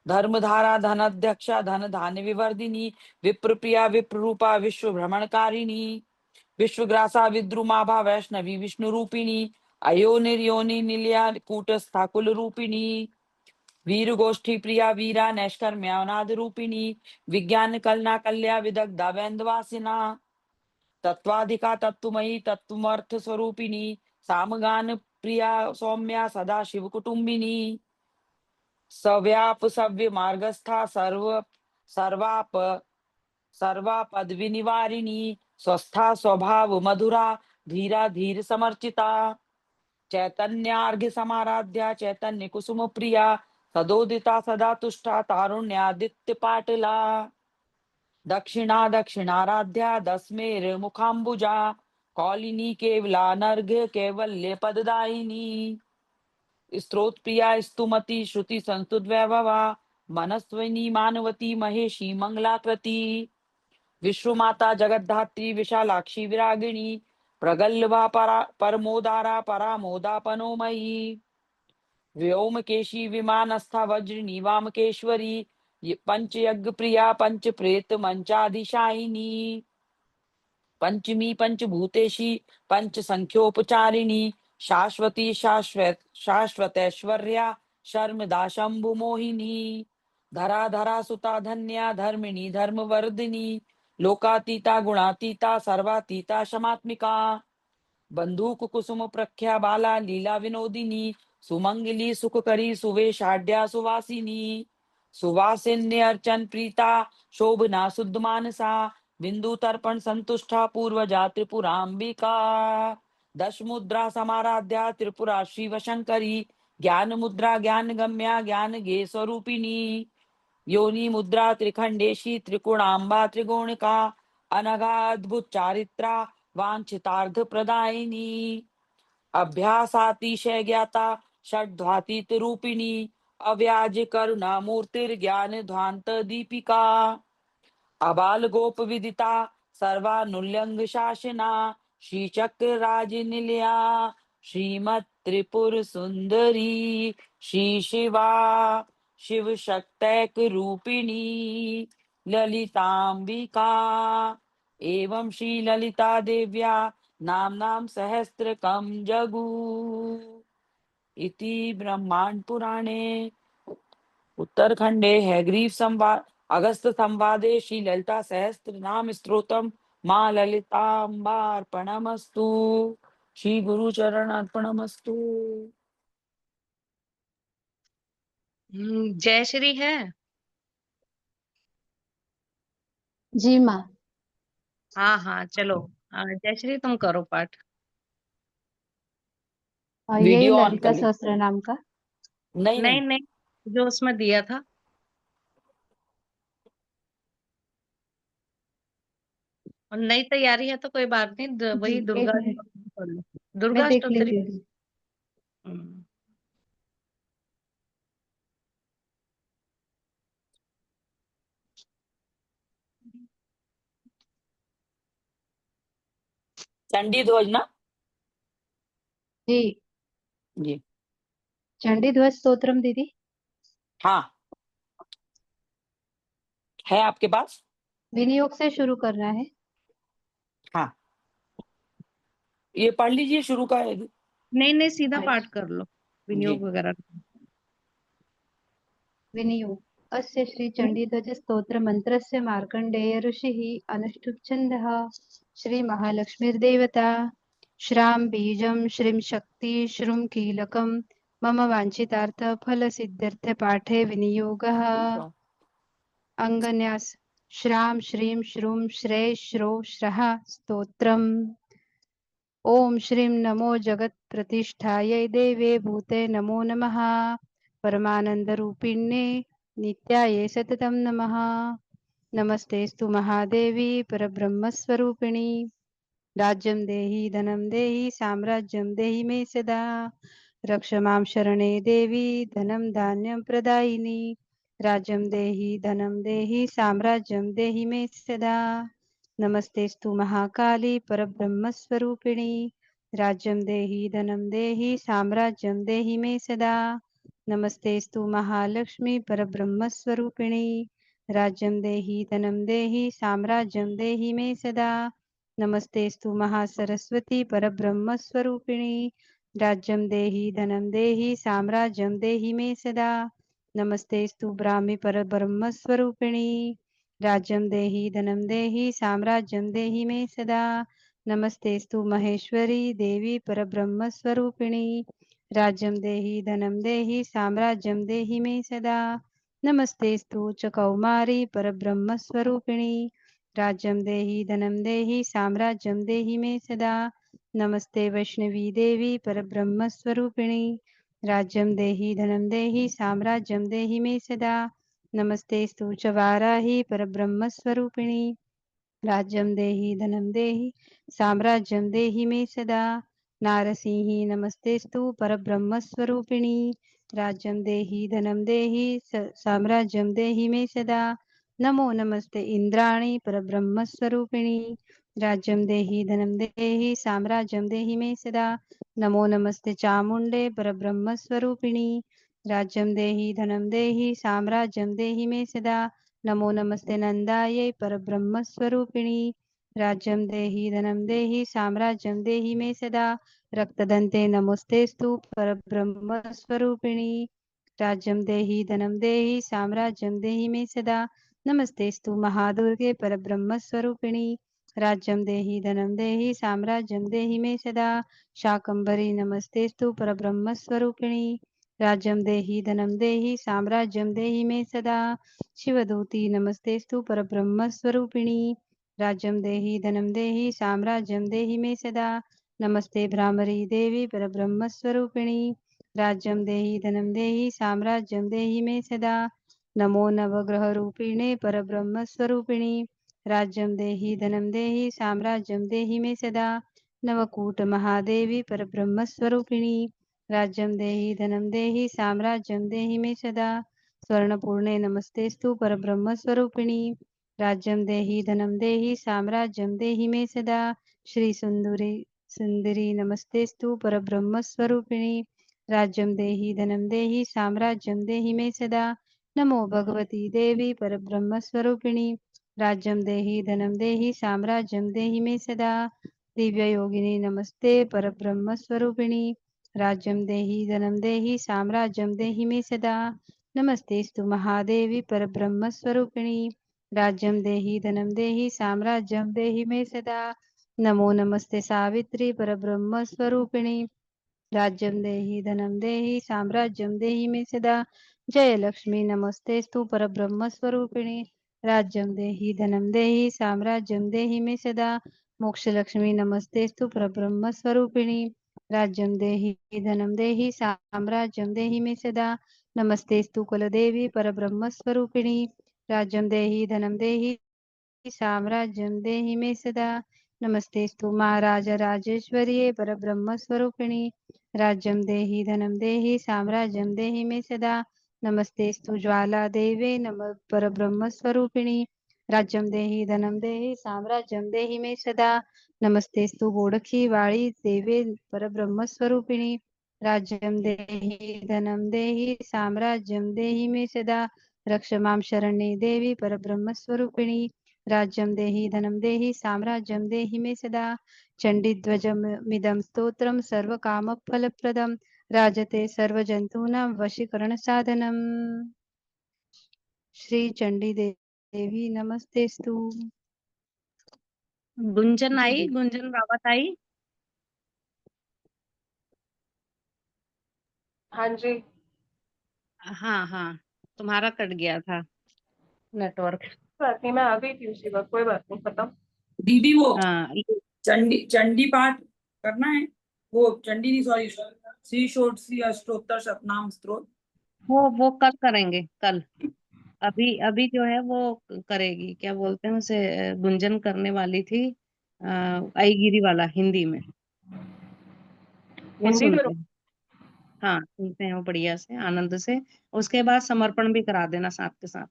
धर्मधारा धनाध्यक्षा धन धान्य विवर्धिनी विप्र प्रिया विप्र रूपा विश्व भ्रमणकारिणी विश्वग्रासा विद्रुमाभा वैष्णवी विष्णु रूपिणी अयोनिर्योनि निलया कूटस्था कुल रूपिणी वीर गोष्ठी प्रिया वीरा नैष्कर्म्यानाद रूपिणी विज्ञान कलना कल्या विदग्धा वैंदवासिना तत्वाधिका तत्वमयी तत्वमर्थ स्वरूपिणी सामगान प्रिया सौम्या सदा शिव कुटुंबिनी सव्याप सव्य मार्गस्था सर्वाप सर्वा पदवी निवारिणी स्वस्था स्वभाव मधुरा धीरा धीर समर्चिता चैतन्यार्घ्य समाराध्या चैतन्य कुसुम प्रिया सदोदिता सदा तुष्टा तारुण्यादित्य पाटला दक्षिणा दक्षिणाराध्या दस्मेर मुखाम्बुजा कौलिनी केवला नर्घ्य कैवल्य पददायिनी स्त्रोत प्रिया स्तुमति श्रुति संस्तुत वैभवा मनस्विनी मानवती महेशी मंगलाकृति विश्वमाता जगद्धात्री विशालाक्षी विरागिणी प्रगल्भा परा परमोदारा परामोदापनोमयी व्योमकेशी विमानस्था वज्रिणी वामकेश्वरी पंचयज्ञ प्रिया पंच प्रेत मंचाधिशायिनी पंचमी पंचभूतेशी पंच संख्योपचारिणी शाश्वती शाश्वतैश्वर्या शर्मदा शंभु मोहिनी धरा धरा सुता धन्या धर्मिणी धर्मवर्धिनी लोकातीता गुणातीता सर्वातीता शमात्मिका बंदूक कुसुम प्रख्या बाला लीला विनोदिनी सुमंगली सुखकरी सुवेशाढ्या सुवासिनी सुवासिन्य अर्चन प्रीता शोभना शुद्ध मानसा बिंदु तर्पण संतुष्टा पूर्वजा त्रिपुरांबिका दश मुद्रा समाराध्या त्रिपुरा शिव शंकरी ज्ञान मुद्रा ज्ञान गम्या ज्ञान गे स्वरूपिणी योनि मुद्रा त्रिखंडेशी त्रिकुणांबा त्रिगुणिका अनघाद्भुत चारित्रा वांछितार्थ प्रदायिनी अभ्यासातिशय ज्ञाता षड्ध्वातीत रूपिणी अव्याज करुणा मूर्तिर्ज्ञान ध्वांत दीपिका अबाल गोप विदिता सर्वानुल्लंघ शासना श्री चक्र राज निलया श्रीमत त्रिपुर सुंदरी श्री शिवा शिव शक्तैक रूपिणी ललितांबिका एवं श्री ललिता देव्या नाम सहस्त्रकं जगु इति ब्रह्मांड पुराणे उत्तरखंडे हैग्रीव संवाद अगस्त संवादे श्री ललिता सहस्त्र नाम स्तोत्रम मां ललितांबार्पणमस्तु श्री गुरु चरण अर्पणमस्तु। जय श्री है। जी माँ। हाँ हाँ चलो। जय श्री तुम करो पाठ। और यही वीडियो ऑन ललिता कर ली? सहस्त्र नाम का। नहीं नहीं नहीं नहीं, जो उसमें दिया था। और नई तैयारी है तो कोई बात नहीं, जी वही एक दुर्गा मिनट, पढ़ लो। मैं दुर्गा देख अष्टोत्तरी। लेती हूँ। हम्म, चंडी ध्वज ना जी जी चंडी ध्वज स्तोत्रम दीदी। हाँ है आपके पास। विनियोग से शुरू करना है। हाँ ये पढ़ लीजिए शुरू का है। नहीं सीधा अच्छा। पाठ कर लो, विनियोग वगैरह। विनियोग। अस्य श्री चंडीध्वज स्तोत्र मंत्रस्य मार्कंडेय ऋषिः अनुष्टुप् छन्दः। श्री महालक्ष्मीर्देवता। श्रां बीजं श्रीं शक्ति श्रुं कीलकं मम वाञ्छितार्थ फल सिद्ध्यर्थ पाठे विनियोगः। अंगन्यास। श्रां श्रीं श्रूं श्रेय श्रो श्रः स्तोत्रम्। ओम श्रीं नमो जगत प्रतिष्ठायै देवे भूते नमो नमः। परमानंद रूपिण्ये नित्याये सततं नमः। नमस्तेस्तु महादेवी परब्रह्मस्वरूपिणी। राज्यं देहि धनं देहि साम्राज्यं देहि मे सदा। रक्ष मां शरणे देवी धनं धान्यं प्रदायिनी। राज्यं देहि धनं देहि साम्राज्यं देहि मे सदा। नमस्तेस्तु महाकाली परब्रह्मस्वरूपिणी। राज्यं देहि धनं देहि साम्राज्यं देहि मे सदा। नमस्तेस्तु महालक्ष्मी परब्रह्मस्वरूपिणी। राज्यं देहि धनं देहि साम्राज्यं देहि मे सदा। नमस्तेस्तु महासरस्वती परब्रह्मस्वरूपिणी। राज्यं देहि धनं देहि साम्राज्यं देहि मे सदा। नमस्तेस्तु ब्राह्मी परब्रह्मस्वरूपिणी। राज्यं देहि धनं देहि साम्राज्यं देहि मे सदा। नमस्तेस्तु महेश्वरी देवी परब्रह्मस्वरूपिणी। राज्यं देहि धनं देहि साम्राज्यं देहि मे सदा। नमस्तेस्तु च कौमारी परब्रह्मस्वरूपिणी। राज्यं देहि धनं देहि साम्राज्यं देहि मे सदा। नमस्ते वैष्णवी देवी परब्रह्मस्वरूपिणी। राज्यं देहि धनं देहि साम्राज्यं देहि मे सदा। नमस्तेस्तु च वाराही परब्रह्मस्वरूपिणी। राज्यं देहि धनं देहि साम्राज्यं देहि मे सदा। नारसिंही नमस्तेस्तु परब्रह्मस्वरूपिणी। राज्यं देहि धनं देहि साम्राज्यं देहि मे सदा। नमो नमस्ते इंद्राणी परब्रह्मस्वरूपिणी। राज्यं देहि धनं देहि साम्राज्यं देहि मे सदा। नमो नमस्ते चामुण्डे परब्रह्मस्वरूपिणी। राज्यं देहि धनं देहि साम्राज्यं देहि मे सदा। नमो नमस्ते नन्दायै परब्रह्मस्वरूपिणी। राज्यं देहि धनं देहि साम्राज्यं देहि मे सदा। रक्तदन्ते नमोस्तेस्तु परब्रह्मस्वरूपिणी। राज्यं देहि धनं देहि साम्राज्यं देहि मे सदा। नमस्तेस्तु महादुर्गे परब्रह्मस्वरूपिणी। राज्यं देहि धनं देहि साम्राज्यं देहि मे सदा। शाकम्भरी नमस्तेस्तु परब्रह्मस्वरूपिणी। राज्यं देहि धनं देहि साम्राज्यं देहि मे सदा। शिवदूती नमस्तेस्तु परब्रह्मस्वरूपिणी। राज्यं देहि धनं देहि साम्राज्यं देहि मे सदा। नमस्ते भ्रामरी देवी परब्रह्मस्वरूपिणी। राज्यं देहि धनं देहि साम्राज्यं देहि मे सदा। नमो नवग्रहरूपिणे परब्रह्मस्वरूपिणी। राज्यं देहि धनं देहि साम्राज्यं देहि मे सदा। नवकूट महादेवी परब्रह्मस्वरूपिणी। राज्यं देहि धनं देहि साम्राज्यं देहि मे सदा। स्वर्णपूर्णे नमस्तेस्तु परब्रह्मस्वरूपिणी। राज्यं देहि धनं देहि साम्राज्यं देहि मे सदा। श्री सुंदरी नमस्तेस्तु परब्रह्मस्वरूपिणी। राज्यं देहि धनं देहि साम्राज्यं देहि मे सदा। नमो भगवती देवी परब्रह्मस्वरूपिणी। राज्यं देहि धनं देहि साम्राज्यं देहि मे सदा। दिव्ययोगिनी नमस्ते परब्रह्मस्वरूपिणी। राज्यं देहि धनं देहि साम्राज्यं देहि मे सदा। नमस्तेस्तु महादेवी परब्रह्मस्वरूपिणी। राज्यं देहि धनं देहि साम्राज्यं देहि मे सदा। नमो नमस्ते सावित्री परब्रह्मस्वरूपिणी। राज्यं देहि धनं देहि साम्राज्यं देहि मे सदा। जय लक्ष्मी नमस्तेस्तु परब्रह्मस्वरूपिणी। राज्यं देहि धनं देहि साम्राज्यं देहि मे सदा। मोक्षलक्ष्मी नमस्तेस्तु परब्रह्मस्वरूपिणी। राज्यं देहि धनं देहि साम्राज्यं देहि मे सदा। नमस्तेस्तु कुलदेवी परब्रह्मस्वरूपिणी। राज्यं देहि धनं देहि साम्राज्यं देहि मे सदा। नमस्तेस्तु महाराज राजेश्वर्ये परब्रह्मस्वरूपिणी। राज्यं देहि धनं देहि साम्राज्यं देहि मे सदा। नमस्तेस्तु ज्वाला देवे नम परब्रह्मस्वरूपिणी। राज्यं देहि धनं देहि साम्राज्यं देहि मे सदा। नमस्तेस्तु बोडखी वाळी देवे परब्रह्मस्वरूपिणी। राज्यं देहि धनं देहि साम्राज्यं देहि मे सदा। रक्ष मां शरण्ये देवी परब्रह्मस्वरूपिणी। राज्यं देहि धनं देहि साम्राज्यं देहि मे सदा। चण्डीध्वजमिदं स्तोत्रं सर्वकामफलप्रदं राजते सर्वजन्तूनां वशीकरणसाधनम्। श्री चंडी देवी नमस्तेस्तु। गुंजन जी आई, दीदी। गुंजन रावत आई। हाँ जी। हाँ हाँ, तुम्हारा कट गया था नेटवर्क। बात नहीं, मैं आ गई थी उसी वक्त, कोई बात नहीं, खत्म। दीदी वो हाँ चंडी चंडी पाठ करना है, वो चंडी नहीं, सॉरी, श्री षोडशी अष्टोत्तर शतनाम स्तोत्र। वो कल करेंगे, कल। अभी अभी जो है वो करेगी, क्या बोलते हैं उसे, गुंजन करने वाली थी। आईगिरी वाला हिंदी में, वो हिंदी सुनते करो। हैं। हाँ सुनते हैं वो बढ़िया से, आनंद से। उसके बाद समर्पण भी करा देना साथ के साथ।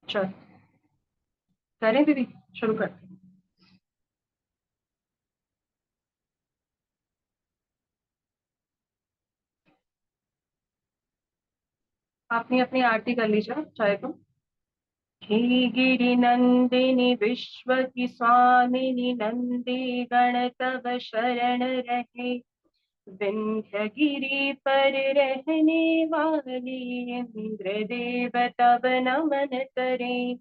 चल करें दीदी, शुरू कर। आपने अपनी आरती कर लीजिए चाहे तो। हे गिरि नंदिनी विश्व की स्वामिनी नंदी गण तव शरण रहे। विंध्य गिरि पर रहने वाली इंद्र देव तब नमन करे।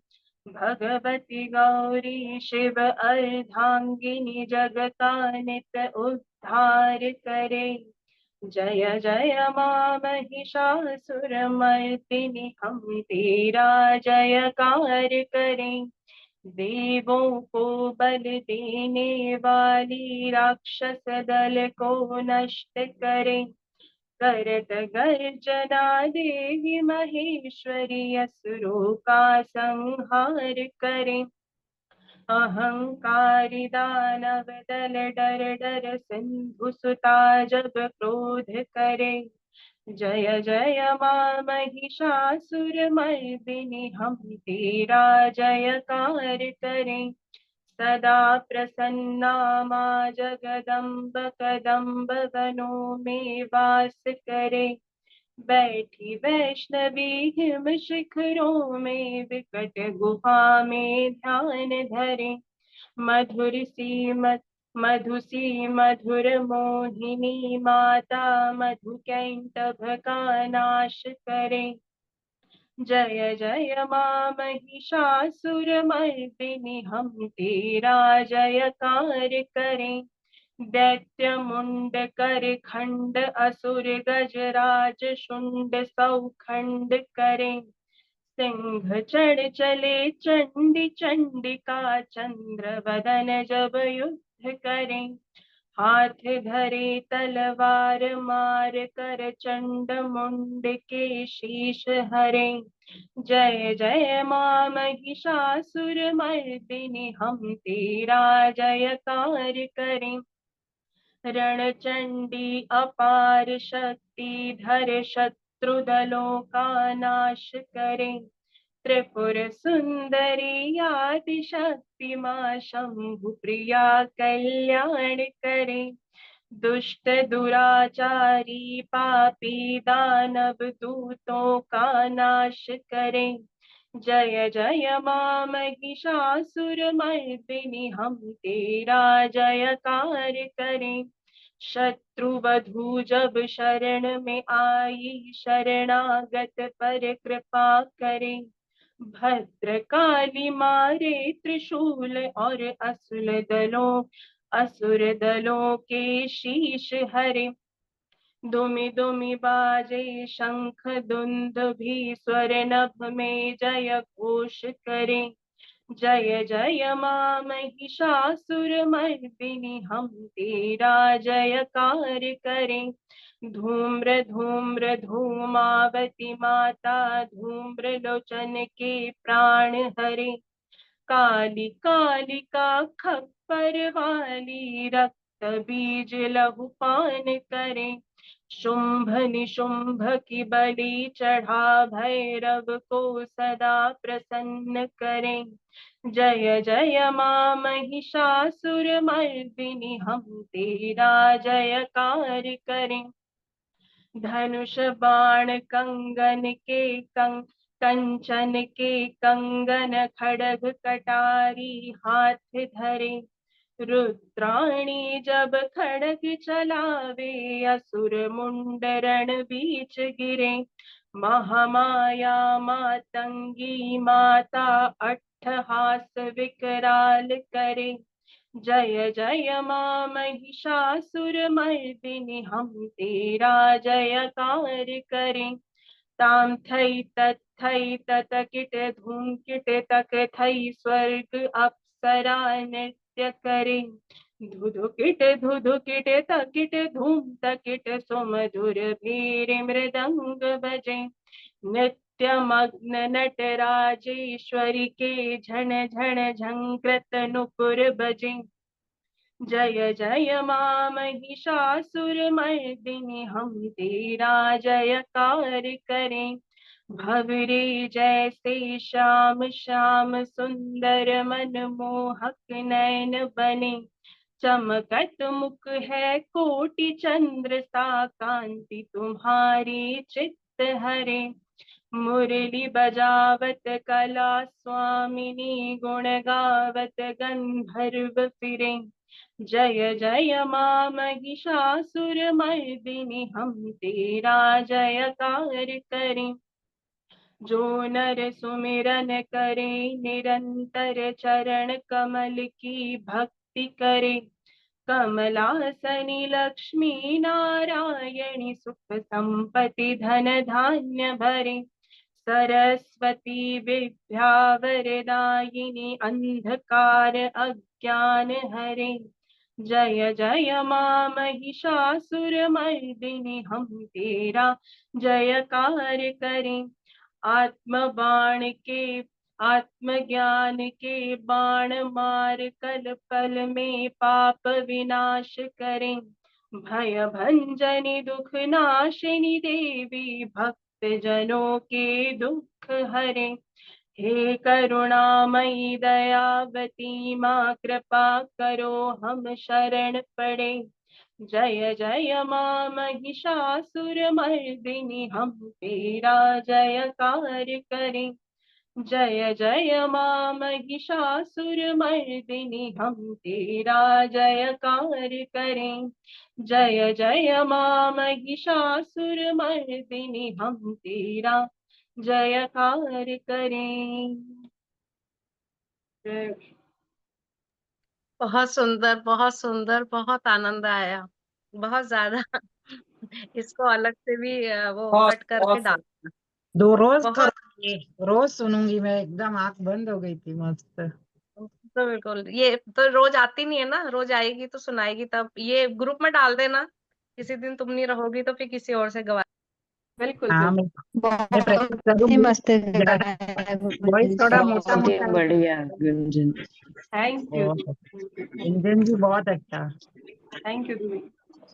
भगवती गौरी शिव अर्धांगिनी जगता नित उद्धार करे। जय जय मां महिषासुरमर्दिनी हम तेरा जयकार करें। देवों को बल देने वाली राक्षस दल को नष्ट करें। करत गर्जना देवी महेश्वरी असुरों का संहार करें। अहंकारी दानव दल डर डर सिंधु सुता जब क्रोध करे। जय जय मां महिषासुरमर्दिनी हम तेरा जयकार करें। सदा प्रसन्ना मां जगदम्ब कदम्ब वनों में वास करे। बैठी वैष्णवी हिम शिखरों में विकट गुफा में ध्यान धरे। मधु सी मधुर मोहिनी माता मधुकैटभ का नाश करे। जय जय मां महिषासुरमर्दिनी हम तेरा जयकार करें। दैत्य मुंड कर खंड असुर गजराज शुंड सौखंड करें। सिंह चढ़ चले चंडी चंडिका चंद्र वदन जब युद्ध करें। हाथ धरे तलवार मार कर चंड मुंड के शीश हरें। जय जय मां महिषासुरमर्दिनी हम तेरा जयकार करें। रणचंडी अपार शक्ति धर शत्रु दलों का नाश करें। त्रिपुर सुंदरी आदि शक्ति मां शंभु प्रिया कल्याण करें। दुष्ट दुराचारी पापी दानव दूतों का नाश करें। जय जय मां महिषासुरमर्दिनी हम तेरा जयकार करें। शत्रु वधु जब शरण में आई शरणागत पर कृपा करें। भद्रकाली मारे त्रिशूल और असुर दलों के शीश हरे। दुमि दुमि बाजे शंख दुंदुभि स्वर नभ में जय घोष करें। जय जय मां महिषासुरमर्दिनी हम तेरा जयकार करें। धूम्र धूम्र धूमावती माता धूम्र लोचन के प्राण हरे। काली कालिका खप्पर वाली रक्त बीज लहू पान करें। शुंभ निशुंभ की बलि चढ़ा भैरव को सदा प्रसन्न करें। जय जय मां महिषासुर मर्दिनी, हम तेरा जयकार करें। धनुष बाण कंगन के कंचन के कंगन, खड़ग कटारी हाथ धरे। रुद्राणी जब खड़ग चलावे, असुर मुंडरण बीच गिरे। महामाया मातंगी माता, अट्ठहास विकराल करे। जय जय मां महिषासुर मर्दिनी, हम तेरा जयकार करें। ताम थई तत किट धूम किट तक थई, स्वर्ग अप्सरा नृत्य करे। धुधु किट तकिट धूम तकिट, सुमधुर भीर मृदंग बजे। नित्य मग्न नटराजेश्वरी के, झण झण झंकृत नुपुर बजे। जय जय मां महिषासुर मर्दिनी, हम तेरा जयकार करें। भवरे जैसे श्याम श्याम सुंदर, मनमोहक नयन बने। चमकत मुख है कोटि चंद्र सा, कांति तुम्हारी चित्त हरे। मुरली बजावत कला स्वामिनी, गुण गावत गंधर्व फिरे। जय जय मां महिषासुर मर्दिनी, हम तेरा जयकार करें। जो नर सुमिरन करे निरंतर, चरण कमल की भक्ति करे। कमलासनी लक्ष्मी नारायणी, सुख संपत्ति धन धान्य भरे। सरस्वती विद्या वरदायिनी, अंधकार अज्ञान हरे। जय जय मां महिषासुर मर्दिनी, हम तेरा जयकार करें। आत्मज्ञान के बाण मार, कल पल में पाप विनाश करें। भय भंजनी दुख नाशिनी देवी, भक्त जनों के दुख हरे। हे करुणामयी दयावती मां, कृपा करो हम शरण पड़े। जय जय मां महिषासुर मर्दिनी, हम तेरा जयकार करें। जय जय मां महिषासुर मर्दिनी, हम तेरा जयकार करें। जय जय मां महिषासुर मर्दिनी, हम तेरा जयकार करें। जय। बहुत सुंदर, बहुत सुंदर, बहुत आनंद आया, बहुत ज्यादा। इसको अलग से भी वो बहुत कट करके बहुत डाल। दो रोज बहुत करूंगी, रोज सुनूंगी मैं, एकदम आंख बंद हो गई थी मस्त। तो बिल्कुल, ये तो रोज आती नहीं है ना, रोज आएगी तो सुनाएगी, तब ये ग्रुप में डाल देना। किसी दिन तुम नहीं रहोगी तो फिर किसी और से गवा। बिल्कुल हाँ, बिल्कुल। मैं प्रैक्टिस बहुत ही करूंगी। मस्त ज्यादा गाया वॉइस गुंजन थोड़ा जी। मोटा बहुत ही मोटा। बढ़िया गुंजन। Thank you. बहुत इंजन जी बहुत अच्छा। थैंक यू दीदी।